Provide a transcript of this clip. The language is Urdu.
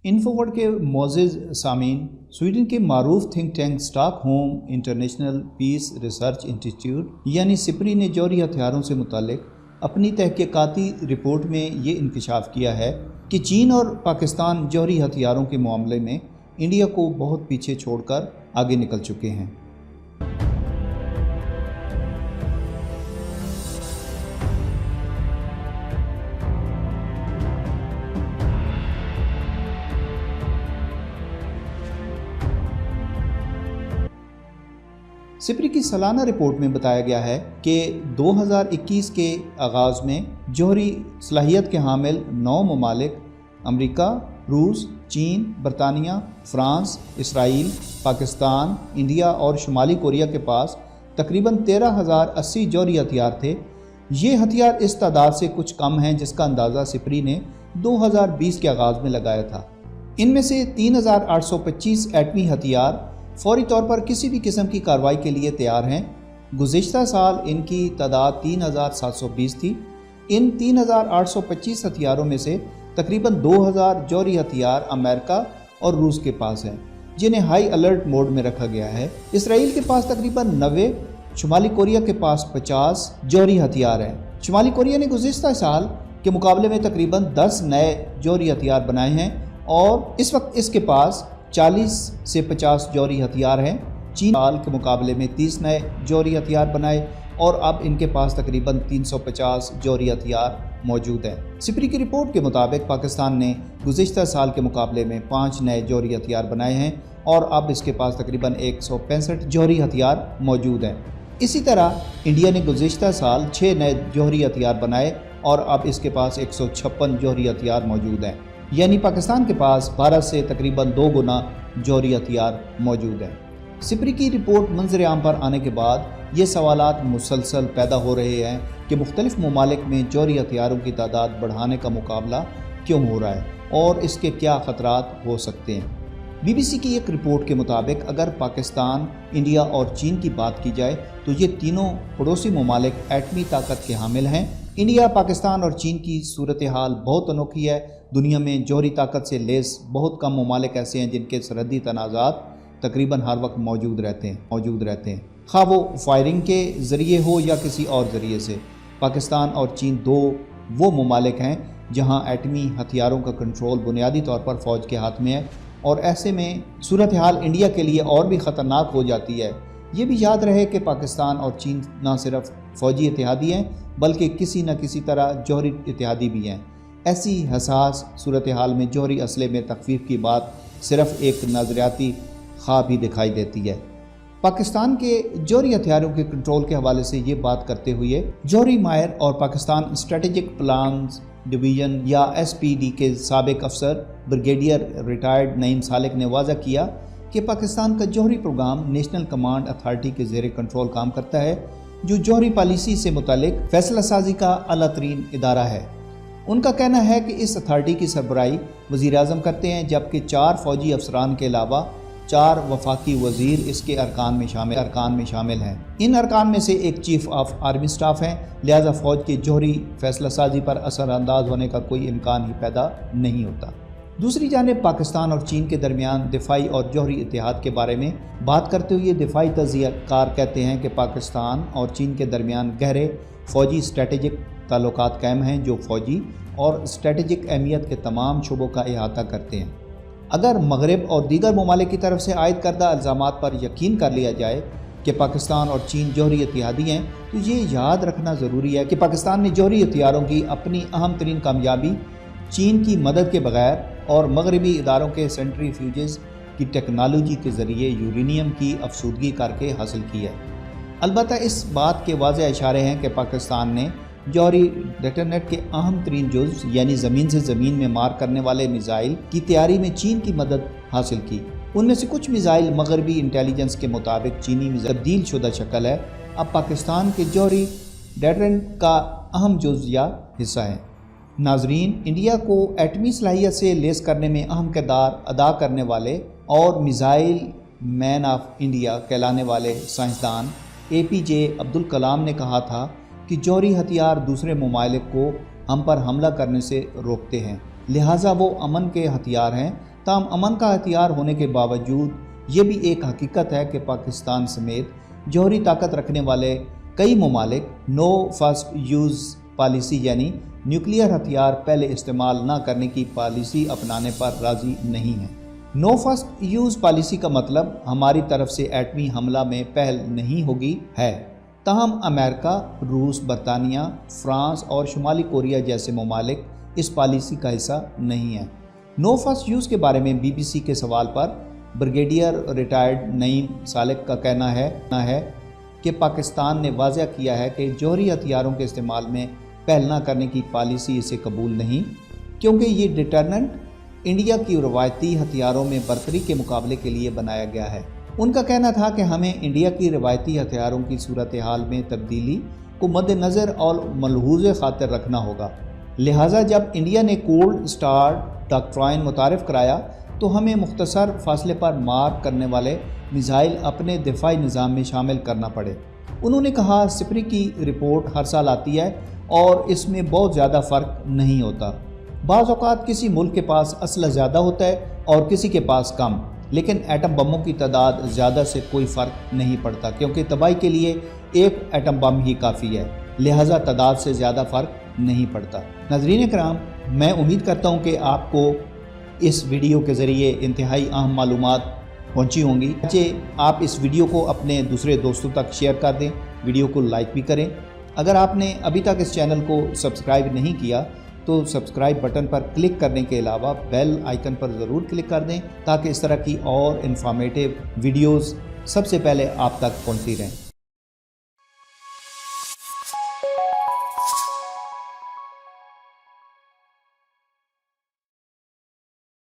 انفو ورلڈ کے معزز سامعین، سویڈن کے معروف think tank stock home international peace research institute یعنی سپری نے جوہری ہتھیاروں سے متعلق اپنی تحقیقاتی رپورٹ میں یہ انکشاف کیا ہے کہ چین اور پاکستان جوہری ہتھیاروں کے معاملے میں انڈیا کو بہت پیچھے چھوڑ کر آگے نکل چکے ہیں۔ سپری کی سالانہ رپورٹ میں بتایا گیا ہے کہ 2021 کے آغاز میں جوہری صلاحیت کے حامل 9 ممالک امریکہ، روس، چین، برطانیہ، فرانس، اسرائیل، پاکستان، انڈیا اور شمالی کوریا کے پاس تقریباً 13,080 جوہری ہتھیار تھے۔ یہ ہتھیار اس تعداد سے کچھ کم ہیں جس کا اندازہ سپری نے 2020 کے آغاز میں لگایا تھا۔ ان میں سے 3,825 ایٹمی ہتھیار فوری طور پر کسی بھی قسم کی کارروائی کے لیے تیار ہیں۔ گزشتہ سال ان کی تعداد 3,720 تھی۔ ان 3,825 ہتھیاروں میں سے تقریباً 2,000 جوہری ہتھیار امریکہ اور روس کے پاس ہیں، جنہیں ہائی الرٹ موڈ میں رکھا گیا ہے۔ اسرائیل کے پاس تقریباً 90، شمالی کوریا کے پاس 50 جوہری ہتھیار ہیں۔ شمالی کوریا نے گزشتہ سال کے مقابلے میں تقریباً 10 نئے جوہری ہتھیار بنائے ہیں اور اس وقت اس کے پاس 40 سے 50 جوہری ہتھیار ہیں۔ چین سال کے مقابلے میں 30 نئے جوہری ہتھیار بنائے اور اب ان کے پاس تقریباً 350 جوہری ہتھیار موجود ہیں۔ سپری کی رپورٹ کے مطابق پاکستان نے گزشتہ سال کے مقابلے میں 5 نئے جوہری ہتھیار بنائے ہیں اور اب اس کے پاس تقریباً 165 جوہری ہتھیار موجود ہیں۔ اسی طرح انڈیا نے گزشتہ سال 6 نئے جوہری ہتھیار بنائے اور اب اس کے پاس 156 جوہری ہتھیار موجود ہیں، یعنی پاکستان کے پاس بھارت سے تقریباً 2 گنا جوہری ہتھیار موجود ہیں۔ سپری کی رپورٹ منظر عام پر آنے کے بعد یہ سوالات مسلسل پیدا ہو رہے ہیں کہ مختلف ممالک میں جوہری ہتھیاروں کی تعداد بڑھانے کا مقابلہ کیوں ہو رہا ہے اور اس کے کیا خطرات ہو سکتے ہیں۔ بی بی سی کی ایک رپورٹ کے مطابق اگر پاکستان، انڈیا اور چین کی بات کی جائے تو یہ تینوں پڑوسی ممالک ایٹمی طاقت کے حامل ہیں۔ انڈیا، پاکستان اور چین کی صورتحال بہت انوکھی ہے۔ دنیا میں جوہری طاقت سے لیس بہت کم ممالک ایسے ہیں جن کے سرحدی تنازعات تقریباً ہر وقت موجود رہتے ہیں، خواہ وہ فائرنگ کے ذریعے ہو یا کسی اور ذریعے سے۔ پاکستان اور چین وہ ممالک ہیں جہاں ایٹمی ہتھیاروں کا کنٹرول بنیادی طور پر فوج کے ہاتھ میں ہے اور ایسے میں صورتحال انڈیا کے لیے اور بھی خطرناک ہو جاتی ہے۔ یہ بھی یاد رہے کہ پاکستان اور چین نہ صرف فوجی اتحادی ہیں بلکہ کسی نہ کسی طرح جوہری اتحادی بھی ہیں۔ ایسی حساس صورتحال میں جوہری اسلحے میں تخفیف کی بات صرف ایک نظریاتی خواب ہی دکھائی دیتی ہے۔ پاکستان کے جوہری ہتھیاروں کے کنٹرول کے حوالے سے یہ بات کرتے ہوئے جوہری ماہر اور پاکستان اسٹریٹجک پلانز ڈویژن یا SPD کے سابق افسر بریگیڈیئر ریٹائرڈ نعیم سالک نے واضح کیا کہ پاکستان کا جوہری پروگرام نیشنل کمانڈ اتھارٹی کے زیر کنٹرول کام کرتا ہے، جو جوہری پالیسی سے متعلق فیصلہ سازی کا اعلیٰ ترین ادارہ ہے۔ ان کا کہنا ہے کہ اس اتھارٹی کی سربراہی وزیر اعظم کرتے ہیں، جبکہ 4 فوجی افسران کے علاوہ 4 وفاقی وزیر اس کے ارکان میں شامل ہیں۔ ان ارکان میں سے ایک چیف آف آرمی سٹاف ہیں، لہذا فوج کے جوہری فیصلہ سازی پر اثر انداز ہونے کا کوئی امکان ہی پیدا نہیں ہوتا۔ دوسری جانب پاکستان اور چین کے درمیان دفاعی اور جوہری اتحاد کے بارے میں بات کرتے ہوئے دفاعی تجزیہ کار کہتے ہیں کہ پاکستان اور چین کے درمیان گہرے فوجی اسٹریٹجک تعلقات قائم ہیں جو فوجی اور اسٹریٹجک اہمیت کے تمام شعبوں کا احاطہ کرتے ہیں۔ اگر مغرب اور دیگر ممالک کی طرف سے عائد کردہ الزامات پر یقین کر لیا جائے کہ پاکستان اور چین جوہری اتحادی ہیں تو یہ یاد رکھنا ضروری ہے کہ پاکستان نے جوہری ہتھیاروں کی اپنی اہم ترین کامیابی چین کی مدد کے بغیر اور مغربی اداروں کے سینٹری فیوجز کی ٹیکنالوجی کے ذریعے یورینیم کی افسودگی کر کے حاصل کی ہے۔ البتہ اس بات کے واضح اشارے ہیں کہ پاکستان نے جوہری ڈیٹونیٹ کے اہم ترین جزو یعنی زمین سے زمین میں مار کرنے والے میزائل کی تیاری میں چین کی مدد حاصل کی۔ ان میں سے کچھ میزائل مغربی انٹیلیجنس کے مطابق چینی میزائل تبدیل شدہ شکل ہے، اب پاکستان کے جوہری ڈیٹونیٹ کا اہم جزو یا حصہ ہے۔ ناظرین، انڈیا کو ایٹمی صلاحیت سے لیس کرنے میں اہم کردار ادا کرنے والے اور میزائل مین آف انڈیا کہلانے والے سائنسدان APJ عبدالکلام نے کہا تھا کہ جوہری ہتھیار دوسرے ممالک کو ہم پر حملہ کرنے سے روکتے ہیں، لہٰذا وہ امن کے ہتھیار ہیں۔ تاہم امن کا ہتھیار ہونے کے باوجود یہ بھی ایک حقیقت ہے کہ پاکستان سمیت جوہری طاقت رکھنے والے کئی ممالک نو فرسٹ یوز پالیسی یعنی نیوکلیئر ہتھیار پہلے استعمال نہ کرنے کی پالیسی اپنانے پر راضی نہیں ہیں۔ نو فرسٹ یوز پالیسی کا مطلب ہماری طرف سے ایٹمی حملہ میں پہل نہیں ہوگی ہے، تاہم امریکہ، روس، برطانیہ، فرانس اور شمالی کوریا جیسے ممالک اس پالیسی کا حصہ نہیں ہیں۔ نو فرسٹ یوز کے بارے میں بی بی سی کے سوال پر بریگیڈیئر ریٹائرڈ نعیم سالک کا کہنا ہے کہ پاکستان نے واضح کیا ہے کہ جوہری ہتھیاروں کے استعمال میں پہل نہ کرنے کی پالیسی اسے قبول نہیں، کیونکہ یہ ڈیٹرننٹ انڈیا کی روایتی ہتھیاروں میں برتری کے مقابلے کے لیے بنایا گیا ہے۔ ان کا کہنا تھا کہ ہمیں انڈیا کی روایتی ہتھیاروں کی صورتحال میں تبدیلی کو مد نظر اور ملحوظ خاطر رکھنا ہوگا، لہٰذا جب انڈیا نے کولڈ اسٹارٹ ڈاکٹرائن متعارف کرایا تو ہمیں مختصر فاصلے پر مار کرنے والے میزائل اپنے دفاعی نظام میں شامل کرنا پڑے۔ انہوں نے کہا سپری کی رپورٹ ہر سال آتی ہے اور اس میں بہت زیادہ فرق نہیں ہوتا۔ بعض اوقات کسی ملک کے پاس اسلحہ زیادہ ہوتا ہے اور کسی کے پاس کم، لیکن ایٹم بموں کی تعداد زیادہ سے کوئی فرق نہیں پڑتا، کیونکہ تباہی کے لیے ایک ایٹم بم ہی کافی ہے، لہٰذا تعداد سے زیادہ فرق نہیں پڑتا۔ ناظرین کرام، میں امید کرتا ہوں کہ آپ کو اس ویڈیو کے ذریعے انتہائی اہم معلومات پہنچی ہوں گی۔ آپ اس ویڈیو کو اپنے دوسرے دوستوں تک شیئر کر دیں، ویڈیو کو لائک بھی کریں۔ اگر آپ نے ابھی تک اس چینل کو سبسکرائب نہیں کیا تو سبسکرائب بٹن پر کلک کرنے کے علاوہ بیل آئیکن پر ضرور کلک کر دیں تاکہ اس طرح کی اور انفارمیٹیو ویڈیوز سب سے پہلے آپ تک پہنچتی رہیں۔